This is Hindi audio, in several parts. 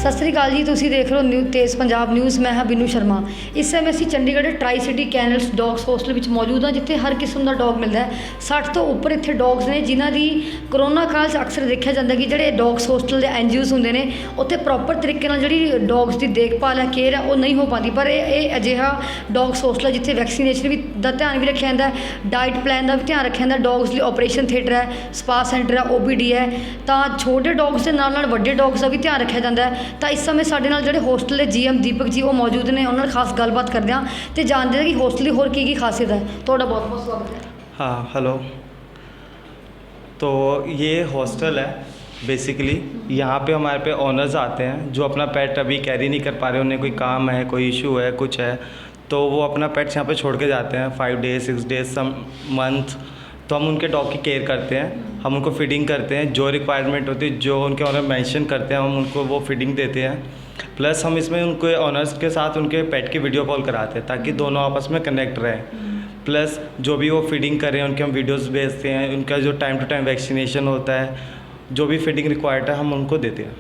ਸਤਿ ਸ੍ਰੀ ਅਕਾਲ ਜੀ। ਤੁਸੀਂ ਦੇਖ ਰਹੇ ਹੋ ਨਿਊ ਤੇਜ਼ ਪੰਜਾਬ ਨਿਊਜ਼। ਮੈਂ ਹਾਂ ਬਿਨੂ ਸ਼ਰਮਾ। ਇਸ ਸਮੇਂ ਅਸੀਂ Chandigarh tricity kennels dogs hostel ਵਿੱਚ ਮੌਜੂਦ ਹਾਂ, ਜਿੱਥੇ ਹਰ ਕਿਸਮ ਦਾ ਡੌਗ ਮਿਲਦਾ ਹੈ। 60 ਤੋਂ ਉੱਪਰ ਇੱਥੇ ਡੌਗਸ ਨੇ, ਜਿਨ੍ਹਾਂ ਦੀ ਕਰੋਨਾ ਕਾਲ 'ਚ ਅਕਸਰ ਦੇਖਿਆ ਜਾਂਦਾ ਕਿ ਜਿਹੜੇ ਡੌਗਸ ਹੋਸਟਲ ਦੇ NGOs ਹੁੰਦੇ ਨੇ, ਉੱਥੇ ਪ੍ਰੋਪਰ ਤਰੀਕੇ ਨਾਲ ਜਿਹੜੀ ਡੌਗਸ ਦੀ ਦੇਖਭਾਲ ਹੈ, ਕੇਅਰ ਹੈ, ਉਹ ਨਹੀਂ ਹੋ ਪਾਉਂਦੀ। ਪਰ ਇਹ ਅਜਿਹਾ ਡੌਗਸ ਹੋਸਟਲ ਹੈ ਜਿੱਥੇ ਵੈਕਸੀਨੇਸ਼ਨ ਵੀ ਦਾ ਧਿਆਨ ਵੀ ਰੱਖਿਆ ਜਾਂਦਾ ਹੈ, ਡਾਈਟ ਪਲਾਨ ਦਾ ਵੀ ਧਿਆਨ ਰੱਖਿਆ ਜਾਂਦਾ। ਡੌਗਸ ਲਈ ਆਪਰੇਸ਼ਨ ਥੀਏਟਰ ਹੈ, ਸਪਾ ਸੈਂਟਰ ਹੈ, OPD ਹੈ। ਤਾਂ ਛੋਟੇ ਡੌਗਸ ਦੇ ਨਾਲ ਨਾਲ ਵੱਡੇ ਡੌਗਸ ਦਾ ਵੀ ਧਿਆਨ ਰੱਖਿਆ ਜਾਂਦਾ ਹੈ। ਤਾਂ ਇਸ ਸਮੇਂ ਸਾਡੇ ਨਾਲ ਜਿਹੜੇ ਹੋਸਟਲ ਦੇ GM ਦੀਪਕ ਜੀ ਉਹ ਮੌਜੂਦ ਨੇ, ਉਹਨਾਂ ਨਾਲ ਖਾਸ ਗੱਲਬਾਤ ਕਰਦੇ ਹਾਂ ਤੇ ਜਾਣਦੇ ਹਾਂ ਕਿ ਹੋਸਟਲ ਦੀ ਹੋਰ ਕੀ ਖਾਸੀਅਤ ਹੈ। ਤੁਹਾਡਾ बहुत बहुत स्वागत है। हाँ हेलो। तो ये हॉस्टल है बेसिकली। यहाँ पे हमारे पे ऑनर्स आते हैं जो अपना पेट अभी कैरी नहीं कर पा रहे, उन्हें कोई काम है, कोई इशू है, कुछ है, तो वो अपना पेट्स यहाँ पे छोड़ के जाते हैं 5 डेज 6 डेज सम मंथ। तो हम उनके डॉग की केयर करते हैं, हम उनको फीडिंग करते हैं, जो रिक्वायरमेंट होती है, जो उनके ऑनर मेंशन करते हैं, हम उनको वो फीडिंग देते हैं। प्लस हम इसमें उनके ऑनर्स के साथ उनके पेट की वीडियो कॉल कराते हैं ताकि दोनों आपस में कनेक्ट रहें। प्लस जो भी वो फीडिंग कर रहे हैं उनके हम वीडियोस भेजते हैं, उनका जो टाइम टू टाइम वैक्सीनेशन होता है, जो भी फीडिंग रिक्वायर्ड है हम उनको देते हैं।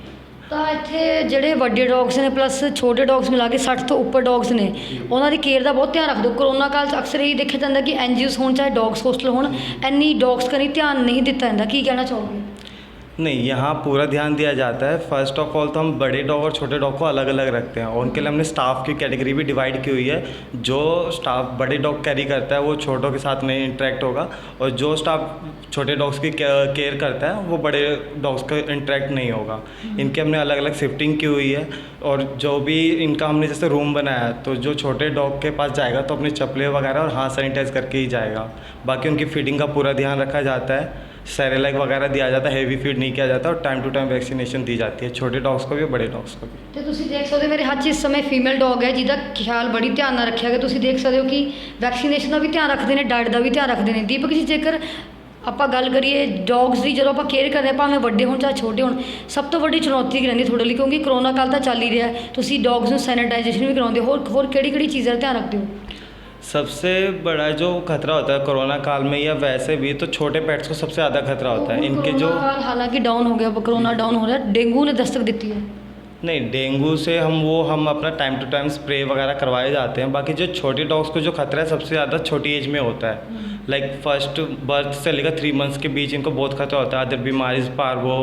ਤਾਂ ਇੱਥੇ ਜਿਹੜੇ ਵੱਡੇ ਡੌਗਸ ਨੇ ਪਲੱਸ ਛੋਟੇ ਡੌਗਸ ਮਿਲਾ ਕੇ 60 ਤੋਂ ਉੱਪਰ ਡੌਗਸ ਨੇ, ਉਹਨਾਂ ਦੀ ਕੇਅਰ ਦਾ ਬਹੁਤ ਧਿਆਨ ਰੱਖਦੇ ਹੋ। ਕਰੋਨਾ ਕਾਲ 'ਚ ਅਕਸਰ ਇਹ ਦੇਖਿਆ ਜਾਂਦਾ ਕਿ NGOs ਹੋਣ ਚਾਹੇ ਡੌਗਸ ਹੋਸਟਲ ਹੋਣ, ਇੰਨੀ ਡੌਗਸ ਕਨੀ ਧਿਆਨ ਨਹੀਂ ਦਿੱਤਾ ਜਾਂਦਾ। ਕੀ ਕਹਿਣਾ ਚਾਹੋਗੇ? नहीं, यहाँ पूरा ध्यान दिया जाता है। फ़र्स्ट ऑफ ऑल तो हम बड़े डॉग और छोटे डॉग को अलग अलग रखते हैं और उनके लिए हमने स्टाफ की कैटेगरी भी डिवाइड की हुई है। जो स्टाफ बड़े डॉग कैरी करता है वो छोटों के साथ नहीं इंटरेक्ट होगा, और जो स्टाफ छोटे डॉग्स की केयर करता है वो बड़े डॉग्स का इंटरेक्ट नहीं होगा। इनके हमने अलग अलग शिफ्टिंग की हुई है, और जो भी इनका हमने जैसे रूम बनाया है तो जो छोटे डॉग के पास जाएगा तो अपनी चप्पलें वगैरह और हाथ सैनिटाइज करके ही जाएगा। बाकी उनकी फीडिंग का पूरा ध्यान रखा जाता है, सेरेलैक वगैरह दिया जाता है, हेवी फीड नहीं किया जाता, और टाइम टू टाइम वैक्सीनेशन दी जाती है, छोटे डॉग्स को भी और बड़े डॉग्स को भी। ਤੇ ਤੁਸੀਂ ਦੇਖ ਸਕਦੇ ਹੋ ਮੇਰੇ ਹੱਥ 'ਚ ਇਸ ਸਮੇਂ ਫੀਮੇਲ ਡੌਗ ਹੈ, ਜਿਹਦਾ ਖਿਆਲ ਬੜੀ ਧਿਆਨ ਨਾਲ ਰੱਖਿਆ ਗਿਆ। ਤੁਸੀਂ ਦੇਖ ਸਕਦੇ ਹੋ ਕਿ ਵੈਕਸੀਨੇਸ਼ਨ ਦਾ ਵੀ ਧਿਆਨ ਰੱਖਦੇ ਨੇ, ਡਾਈਟ ਦਾ ਵੀ ਧਿਆਨ ਰੱਖਦੇ ਨੇ। ਦੀਪਕ ਜੀ, ਜੇਕਰ ਆਪਾਂ ਗੱਲ ਕਰੀਏ ਡੌਗਸ ਦੀ, ਜਦੋਂ ਆਪਾਂ ਕੇਅਰ ਕਰਦੇ ਹਾਂ, ਭਾਵੇਂ ਵੱਡੇ ਹੋਣ ਚਾਹੇ ਛੋਟੇ ਹੋਣ, ਸਭ ਤੋਂ ਵੱਡੀ ਚੁਣੌਤੀ ਕੀ ਰਹਿੰਦੀ ਤੁਹਾਡੇ ਲਈ? ਕਿਉਂਕਿ ਕਰੋਨਾ ਕਾਲ ਤਾਂ ਚੱਲ ਹੀ ਰਿਹਾ, ਤੁਸੀਂ ਡੌਗਸ ਨੂੰ ਸੈਨੀਟਾਈਜੇਸ਼ਨ ਵੀ ਕਰਾਉਂਦੇ ਹੋ, ਹੋਰ ਕਿਹੜੀ ਚੀਜ਼ਾਂ ਦਾ ਧਿਆਨ ਰੱਖਦੇ ਹੋ? सबसे बड़ा जो खतरा होता है कोरोना काल में या वैसे भी, तो छोटे पेट्स को सबसे ज़्यादा खतरा होता है। इनके जो हालांकि डाउन हो गया, कोरोना डाउन हो रहा है, डेंगू ने दस्तक देती है। नहीं, डेंगू से हम अपना टाइम टू टाइम स्प्रे वगैरह करवाए जाते हैं। बाकी जो छोटे डॉग्स को जो खतरा है सबसे ज़्यादा छोटी एज में होता है। लाइक फर्स्ट बर्थ से लेकर 3 मंथ्स के बीच इनको बहुत खतरा होता है। अदर बीमारीज पार्वो,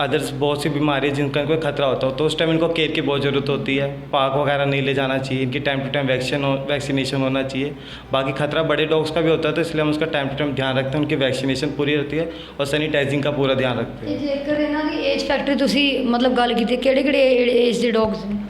अदर्स बहुत सी बीमारी जिनका कोई खतरा होता हो, तो उस टाइम इनको केयर की बहुत ज़रूरत होती है। पार्क वगैरह नहीं ले जाना चाहिए, इनकी टाइम टू टाइम वैक्सीनेशन होना चाहिए। बाकी खतरा बड़े डॉग्स का भी होता है, तो इसलिए हम उसका टाइम टू टाइम ध्यान रखते हैं, उनकी वैक्सीनेशन पूरी होती है और सैनिटाइजिंग का पूरा ध्यान रखते हैं। जेकर इन्हां दी एज फैक्टर तुसी मतलब गल कीती, किहड़े एज दे डॉग्स ने?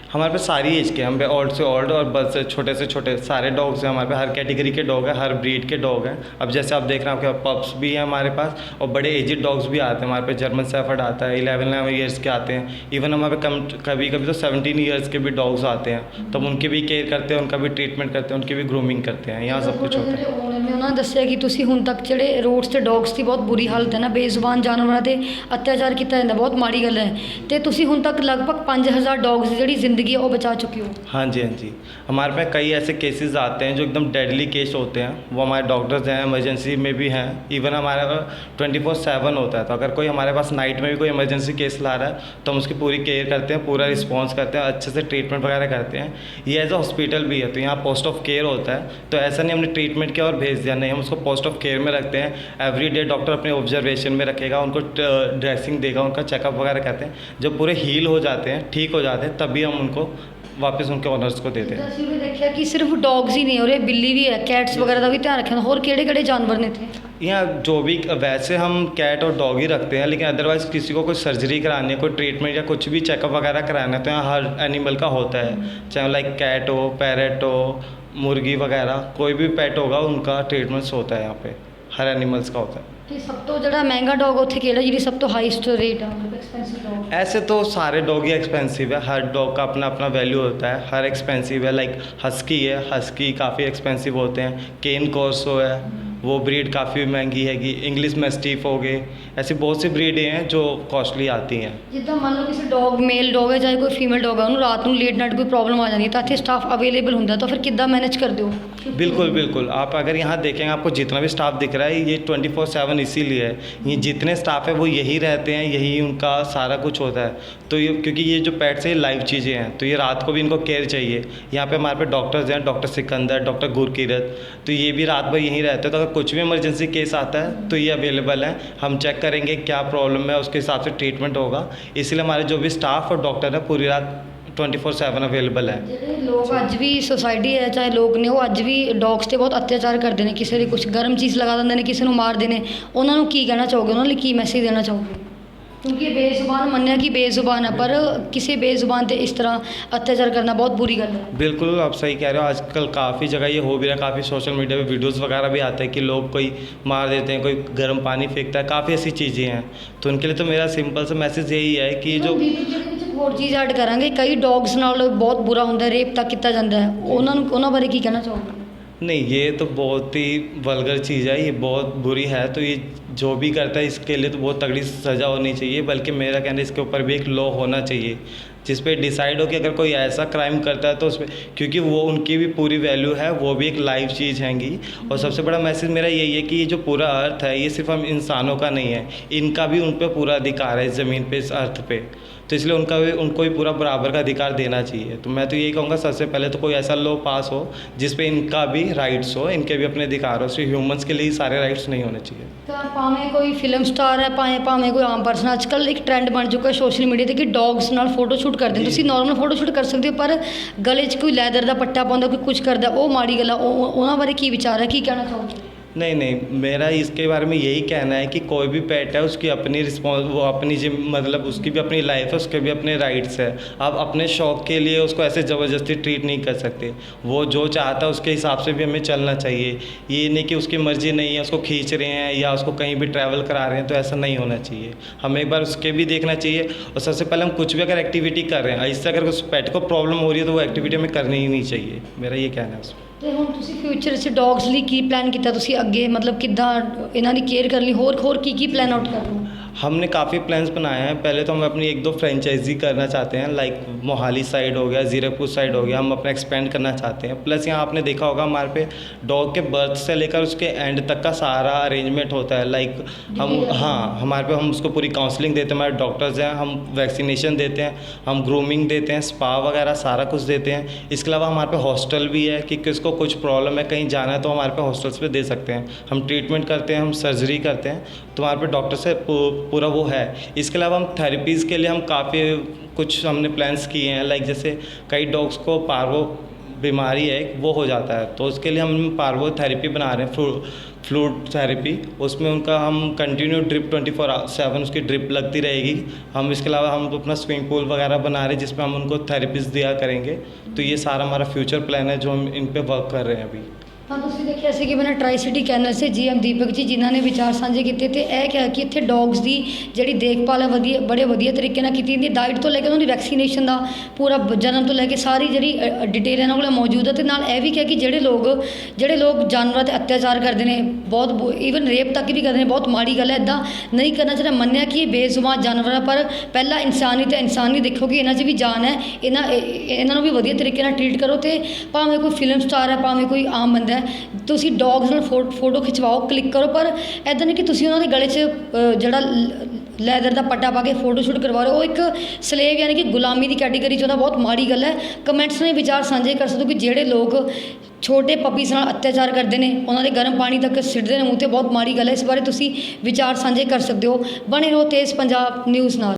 हमारे पे सारी एज के, हम पे ओल्ड से ओल्ड और बस से छोटे सारे डॉग्स हैं हमारे पे। हर कैटेगरी के डॉग हैं, हर ब्रीड के डॉग हैं। अब जैसे आप देख रहे हैं आपके पप्स भी हैं हमारे पास, और बड़े एजेड डॉग्स भी आते हैं हमारे पे। जर्मन शेफर्ड आता है, 11 ईयर्स के आते हैं। इवन हमारे पे कभी कभी तो 17 ईयर्स के भी डॉग्स आते हैं, तो हम उनकी भी केयर करते हैं, उनका भी ट्रीटमेंट करते हैं, उनकी भी ग्रूमिंग करते हैं। यहाँ सब कुछ होता है। ਉਹਨਾਂ ਨੇ ਦੱਸਿਆ ਕਿ ਤੁਸੀਂ ਹੁਣ ਤੱਕ ਜਿਹੜੇ ਰੋਡਸ ਤੇ ਡੌਗਸ ਦੀ ਬਹੁਤ ਬੁਰੀ ਹਾਲਤ ਹੈ ਨਾ, ਬੇਜ਼ੁਬਾਨ ਜਾਨਵਰਾਂ ਤੇ ਅਤਿਆਚਾਰ ਕੀਤਾ ਜਾਂਦਾ, ਬਹੁਤ ਮਾੜੀ ਗੱਲ ਹੈ। ਤੇ ਤੁਸੀਂ ਹੁਣ ਤੱਕ ਲਗਭਗ 5000 ਡੌਗਸ ਦੀ ਜਿਹੜੀ ਜ਼ਿੰਦਗੀ ਹੈ ਉਹ ਬਚਾ चुके हो। हाँ जी, हाँ जी। हमारे पास कई ऐसे केसेस आते हैं जो एकदम डेडली केस होते हैं, वो हमारे डॉक्टर्स हैं, इमरजेंसी में भी हैं। इवन हमारा 24/7 होता है, तो अगर कोई हमारे पास नाइट में भी कोई इमरजेंसी केस ला रहा है तो हम उसकी पूरी केयर करते हैं, पूरा रिस्पॉन्स करते हैं, अच्छे से ट्रीटमेंट वगैरह करते हैं। ये एज अ हॉस्पिटल भी है, तो यहाँ पोस्ट ऑफ केयर होता है, तो ऐसा नहीं हमने ट्रीटमेंट किया और भेज दिया, नहीं, हम उसको पोस्ट ऑफ केयर में रखते हैं। एवरी डे डॉक्टर अपने ऑब्जर्वेशन में रखेगा, उनको ड्रेसिंग देगा, उनका चेकअप वगैरह करते हैं। जब पूरे हील हो जाते हैं, ठीक हो जाते हैं, तभी हम उनको वापस उनके ओनर्स को देते हैं। ਅਸੀਂ ਵੀ ਦੇਖਿਆ ਕਿ ਸਿਰਫ ਡੌਗਸ ਹੀ ਨਹੀਂ ਹੋ ਰਹੇ, ਬਿੱਲੀ ਵੀ ਹੈ, ਕੈਟਸ वगैरह ਦਾ ਵੀ ਧਿਆਨ ਰੱਖਿਆ। ਹੋਰ ਕਿਹੜੇ ਜਾਨਵਰ ਨੇ ਇੱਥੇ? यहाँ जो भी, वैसे हम कैट और डॉग ही रखते हैं, लेकिन अदरवाइज़ किसी को कोई सर्जरी करानी है, कोई ट्रीटमेंट या कुछ भी चेकअप वगैरह कराना है, तो यहाँ हर एनिमल का होता है। चाहे लाइक कैट हो, पैरेट हो, मुर्गी वगैरह, कोई भी पेट होगा उनका ट्रीटमेंट्स होता है यहाँ पे, हर एनिमल्स का होता है। ਤੇ ਸਭ ਤੋਂ ਜਿਹੜਾ ਮਹਿੰਗਾ ਡੌਗ ਉੱਥੇ ਕਿਹੜਾ, ਜਿਹੜੀ ਸਭ ਤੋਂ ਹਾਈਐਸਟ ਰੇਟ ਹੈ, मतलब एक्सपेंसिव डॉग? ऐसे तो सारे डॉग ही एक्सपेंसिव है, हर डॉग का अपना अपना वैल्यू होता है, हर एक्सपेंसिव है। लाइक हस्की है, हस्की काफ़ी एक्सपेंसिव होते हैं। केन कॉर्सो है, वो ब्रीड काफ़ी महंगी हैगी। इंग्लिश मैस्टीफ हो गए, ऐसी बहुत सी ब्रीडें हैं जो कॉस्टली आती हैं। ਜਿੱਦਾਂ ਮੰਨ ਲਓ ਕਿਸੇ ਡੌਗ ਮੇਲ ਡੌਗ ਹੈ ਚਾਹੇ ਕੋਈ ਫੀਮੇਲ ਡੌਗ ਹੈ ਉਹਨੂੰ ਰਾਤ ਨੂੰ ਲੇਟ ਨਾਈਟ ਕੋਈ ਪ੍ਰੋਬਲਮ ਆ ਜਾਂਦੀ ਹੈ ਤਾਂ ਇੱਥੇ ਸਟਾਫ ਅਵੇਲੇਬਲ ਹੁੰਦਾ ਤਾਂ ਫਿਰ ਕਿੱਦਾਂ ਮੈਨੇਜ ਕਰਦੇ ਹੋ? बिल्कुल बिल्कुल, आप अगर यहाँ देखेंगे आपको जितना भी स्टाफ दिख रहा है ये 24/7 इसीलिए है। ये जितने स्टाफ है वो यही रहते हैं, यही उनका सारा कुछ होता है। तो ये क्योंकि ये जो पेट्स है ये लाइव चीज़ें हैं, तो ये रात को भी इनको केयर चाहिए। यहाँ पे हमारे पे डॉक्टर्स हैं, डॉक्टर सिकंदर, डॉक्टर गुरकीरत, तो ये भी रात भर यहीं रहते हैं। तो अगर कुछ भी इमरजेंसी केस आता है तो ये अवेलेबल है, हम चेक करेंगे क्या प्रॉब्लम है, उसके हिसाब से ट्रीटमेंट होगा। इसलिए हमारे जो भी स्टाफ और डॉक्टर है पूरी रात 24/7 अवेलेबल है। ਜਿਹੜੇ ਲੋਕ ਅੱਜ ਵੀ ਸੋਸਾਇਟੀ ਹੈ ਚਾਹੇ ਲੋਕ ਨੇ ਉਹ ਅੱਜ ਵੀ ਡੌਗਸ ਤੇ ਬਹੁਤ ਅਤਿਆਚਾਰ ਕਰਦੇ ਨੇ, ਕਿਸੇ ਦੇ ਕੁਝ ਗਰਮ ਚੀਜ਼ ਲਗਾ ਦਿੰਦੇ ਨੇ, ਕਿਸੇ ਨੂੰ ਮਾਰਦੇ ਨੇ, ਉਹਨਾਂ ਨੂੰ ਕੀ ਕਹਿਣਾ ਚਾਹੋਗੇ? ਉਹਨਾਂ ਲਈ ਕੀ ਮੈਸੇਜ ਦੇਣਾ ਚਾਹੋਗੇ? ਕਿਉਂਕਿ ਇਹ ਬੇਜ਼ੁਬਾਨ ਮੰਨਿਆ ਕਿ ਬੇਜ਼ੁਬਾਨ ਹੈ ਪਰ ਕਿਸੇ ਬੇਜ਼ੁਬਾਨ ਤੇ ਇਸ ਤਰ੍ਹਾਂ ਅਤਿਆਚਾਰ करना बहुत बुरी गल है। बिल्कुल आप सही कह रहे हो, आजकल काफ़ी जगह ये हो भी रहा है, काफ़ी सोशल मीडिया पे वीडियोस वगैरह भी आते हैं कि लोग कोई मार देते हैं, कोई गर्म पानी फेंकता है, काफ़ी ऐसी चीज़ें हैं। तो उनके लिए तो मेरा सिंपल सा मैसेज यही है कि जो ਹੋਰ ਚੀਜ਼ ਐਡ ਕਰਾਂਗੇ, ਕਈ ਡੌਗਸ ਨਾਲ ਬਹੁਤ ਬੁਰਾ ਹੁੰਦਾ, ਰੇਪ ਤੱਕ ਕੀਤਾ ਜਾਂਦਾ ਹੈ, ਉਹਨਾਂ ਬਾਰੇ ਕੀ ਕਹਿਣਾ ਚਾਹੋਗੇ? नहीं, ये तो बहुत ही वल्गर चीज़ है, ये बहुत बुरी है। तो ये जो भी करता है इसके लिए तो बहुत तगड़ी सज़ा होनी चाहिए, बल्कि मेरा कहना है इसके ऊपर भी एक लॉ होना चाहिए जिस पे डिसाइड हो कि अगर कोई ऐसा क्राइम करता है तो उस पर, क्योंकि वो उनकी भी पूरी वैल्यू है, वो भी एक लाइव चीज़ हैगी। और सबसे बड़ा मैसेज मेरा यही है कि ये जो पूरा अर्थ है ये सिर्फ हम इंसानों का नहीं है, इनका भी उन पर पूरा अधिकार है इस ज़मीन पे, इस अर्थ पे। तो इसलिए उनको भी पूरा बराबर का अधिकार देना चाहिए। तो मैं तो यही कहूँगा सबसे पहले तो कोई ऐसा लॉ पास हो जिस पे इनका भी राइट्स हो, इनके भी अपने अधिकार हो। सिर्फ ह्यूमंस के लिए सारे राइट्स नहीं होने चाहिए। ਤਾਂ ਭਾਵੇਂ ਕੋਈ ਫਿਲਮ ਸਟਾਰ ਹੈ ਭਾਵੇਂ ਕੋਈ ਆਮ ਪਰਸਨ, ਅੱਜ ਕੱਲ੍ਹ ਇੱਕ ਟਰੈਂਡ ਬਣ ਚੁੱਕਾ ਸੋਸ਼ਲ ਮੀਡੀਆ 'ਤੇ ਕਿ ਡੌਗਸ ਨਾਲ ਫੋਟੋ ਸ਼ੂਟ ਕਰਦੇ ਨੇ। ਤੁਸੀਂ ਨਾਰਮਲ ਫੋਟੋ ਸ਼ੂਟ ਕਰ ਸਕਦੇ ਹੋ ਪਰ ਗਲੇ 'ਚ ਕੋਈ ਲੈਦਰ ਦਾ ਪੱਟਾ ਪਾਉਂਦਾ, ਕੋਈ ਕੁਝ ਕਰਦਾ, ਉਹ ਮਾੜੀ ਗੱਲ ਆ। ਉਹਨਾਂ ਬਾਰੇ ਕੀ ਵਿਚਾਰ ਹੈ, ਕੀ ਕਹਿਣਾ ਚਾਹੋਗੇ? नहीं नहीं, मेरा इसके बारे में यही कहना है कि कोई भी पेट है उसकी अपनी वो अपनी मतलब उसकी भी अपनी लाइफ है, उसके भी अपने राइट्स है। आप अपने शौक़ के लिए उसको ऐसे ज़बरदस्ती ट्रीट नहीं कर सकते। वो जो चाहता है उसके हिसाब से भी हमें चलना चाहिए। ये नहीं कि उसकी मर्ज़ी नहीं है, उसको खींच रहे हैं या उसको कहीं भी ट्रैवल करा रहे हैं, तो ऐसा नहीं होना चाहिए। हमें एक बार उसके भी देखना चाहिए। और सबसे पहले हम कुछ भी अगर एक्टिविटी कर रहे हैं, इससे अगर उस पेट को प्रॉब्लम हो रही है तो वो एक्टिविटी हमें करनी ही नहीं चाहिए। मेरा ये कहना है उसमें। ਤੇ ਹੁਣ ਤੁਸੀਂ ਫਿਊਚਰ 'ਚ ਡੌਗਸ ਲਈ ਕੀ ਪਲਾਨ ਕੀਤਾ ਤੁਸੀਂ ਅੱਗੇ, ਮਤਲਬ ਕਿੱਦਾਂ ਇਹਨਾਂ ਦੀ ਕੇਅਰ ਕਰਨ ਲਈ ਹੋਰ ਕੀ ਪਲਾਨ ਆਊਟ ਕਰ ਰਹੇ ਹੋ? हमने काफ़ी प्लान्स बनाए हैं। पहले तो हम अपनी 1-2 फ्रेंचाइजी करना चाहते हैं, लाइक मोहाली साइड हो गया, ज़ीरकपुर साइड हो गया, हम अपना एक्सपेंड करना चाहते हैं। प्लस यहाँ आपने देखा होगा हमारे पे डॉग के बर्थ से लेकर उसके एंड तक का सारा अरेंजमेंट होता है। लाइक हम हमारे पे हम उसको पूरी काउंसलिंग देते हैं, हमारे डॉक्टर्स हैं, हम वैक्सीनेशन देते हैं, हम ग्रूमिंग देते हैं, स्पा वगैरह सारा कुछ देते हैं। इसके अलावा हमारे पे हॉस्टल भी है कि किसको कुछ प्रॉब्लम है, कहीं जाना है तो हमारे पे हॉस्टल्स पे दे सकते हैं। हम ट्रीटमेंट करते हैं, हम सर्जरी करते हैं, तो हमारे पे डॉक्टर से पूरा वो है। इसके अलावा हम थेरेपीज़ के लिए हम काफ़ी कुछ हमने प्लान्स किए हैं। लाइक जैसे कई डॉग्स को पार्वो बीमारी है वो हो जाता है, तो उसके लिए हम पार्वो थेरेपी बना रहे हैं, फ्लूड थेरेपी। उसमें उनका हम कंटिन्यू ड्रिप 24/7 उसकी ड्रिप लगती रहेगी। हम इसके अलावा हम अपना स्विमिंग पूल वगैरह बना रहे हैं जिसमें हम उनको थेरेपीज़ दिया करेंगे। तो ये सारा हमारा फ्यूचर प्लान है जो हम इन पे वर्क कर रहे हैं अभी। ਤਾਂ ਤੁਸੀਂ ਦੇਖਿਆ ਸੀ ਕਿ ਮੈਨੇ ਟਰਾਈ ਸਿਟੀ ਕੈਨਲ ਸੇ GM ਦੀਪਕ ਜੀ ਜਿਨ੍ਹਾਂ ਨੇ ਵਿਚਾਰ ਸਾਂਝੇ ਕੀਤੇ ਤੇ ਇਹ ਕਿਹਾ ਕਿ ਇੱਥੇ ਡੌਗਸ ਦੀ ਜਿਹੜੀ ਦੇਖਭਾਲ ਹੈ ਬੜੇ ਵਧੀਆ ਤਰੀਕੇ ਨਾਲ ਕੀਤੀ ਜਾਂਦੀ ਹੈ। ਡਾਈਟ ਤੋਂ ਲੈ ਕੇ ਉਹਨਾਂ ਦੀ ਵੈਕਸੀਨੇਸ਼ਨ ਦਾ ਪੂਰਾ ਜਨਮ ਤੋਂ ਲੈ ਕੇ ਸਾਰੀ ਜਿਹੜੀ ਡਿਟੇਲ ਇਹਨਾਂ ਕੋਲ ਮੌਜੂਦ ਹੈ। ਤੇ ਨਾਲ ਇਹ ਵੀ ਕਿਹਾ ਕਿ ਜਿਹੜੇ ਲੋਕ ਜਾਨਵਰਾਂ 'ਤੇ ਅਤਿਆਚਾਰ ਕਰਦੇ ਨੇ, ਬਹੁਤ ਈਵਨ ਰੇਪ ਤੱਕ ਵੀ ਕਰਦੇ ਨੇ, ਬਹੁਤ ਮਾੜੀ ਗੱਲ ਹੈ, ਇੱਦਾਂ ਨਹੀਂ ਕਰਨਾ ਚਾਹੀਦਾ। ਮੰਨਿਆ ਕਿ ਇਹ ਬੇਜ਼ੁਬਾਨ ਜਾਨਵਰ ਹੈ ਪਰ ਪਹਿਲਾਂ ਇਨਸਾਨੀ ਤੇ ਇਨਸਾਨੀ ਦੇਖੋ ਕਿ ਇਹਨਾਂ 'ਚ ਵੀ ਜਾਨ ਹੈ, ਇਹਨਾਂ ਨੂੰ ਵੀ ਵਧੀਆ ਤਰੀਕੇ ਨਾਲ ਟਰੀਟ ਕਰੋ। ਤੇ ਭਾਵੇਂ ਕੋਈ ਫਿਲਮ ਸਟਾਰ ਹੈ ਭਾਵੇਂ ਕੋਈ ਆਮ ਬੰਦਾ ਤੁਸੀਂ ਡੌਗਸ ਨਾਲ ਫੋਟੋ ਖਿਚਵਾਓ, ਕਲਿੱਕ ਕਰੋ, ਪਰ ਇੱਦਾਂ ਨਹੀਂ ਕਿ ਤੁਸੀਂ ਉਹਨਾਂ ਦੇ ਗਲੇ 'ਚ ਜਿਹੜਾ ਲੈਦਰ ਦਾ ਪੱਟਾ ਪਾ ਕੇ ਫੋਟੋ ਸ਼ੂਟ ਕਰਵਾ ਰਹੇ ਹੋ। ਉਹ ਇੱਕ ਸਲੇਵ ਯਾਨੀ ਕਿ ਗੁਲਾਮੀ ਦੀ ਕੈਟੇਗਰੀ 'ਚ ਉਹਦਾ ਬਹੁਤ ਮਾੜੀ ਗੱਲ ਹੈ। ਕਮੈਂਟਸ ਨੇ ਵਿਚਾਰ ਸਾਂਝੇ ਕਰ ਸਕਦੇ ਹੋ ਕਿ ਜਿਹੜੇ ਲੋਕ ਛੋਟੇ ਪਪੀਸ ਨਾਲ ਅਤਿਆਚਾਰ ਕਰਦੇ ਨੇ, ਉਹਨਾਂ ਦੇ ਗਰਮ ਪਾਣੀ ਤੱਕ ਸਿੱਟਦੇ ਨੇ ਮੂੰਹ 'ਤੇ, ਬਹੁਤ ਮਾੜੀ ਗੱਲ ਹੈ। ਇਸ ਬਾਰੇ ਤੁਸੀਂ ਵਿਚਾਰ ਸਾਂਝੇ ਕਰ ਸਕਦੇ ਹੋ। ਬਣੇ ਰਹੋ ਤੇਜ਼ ਪੰਜਾਬ ਨਿਊਜ਼ ਨਾਲ।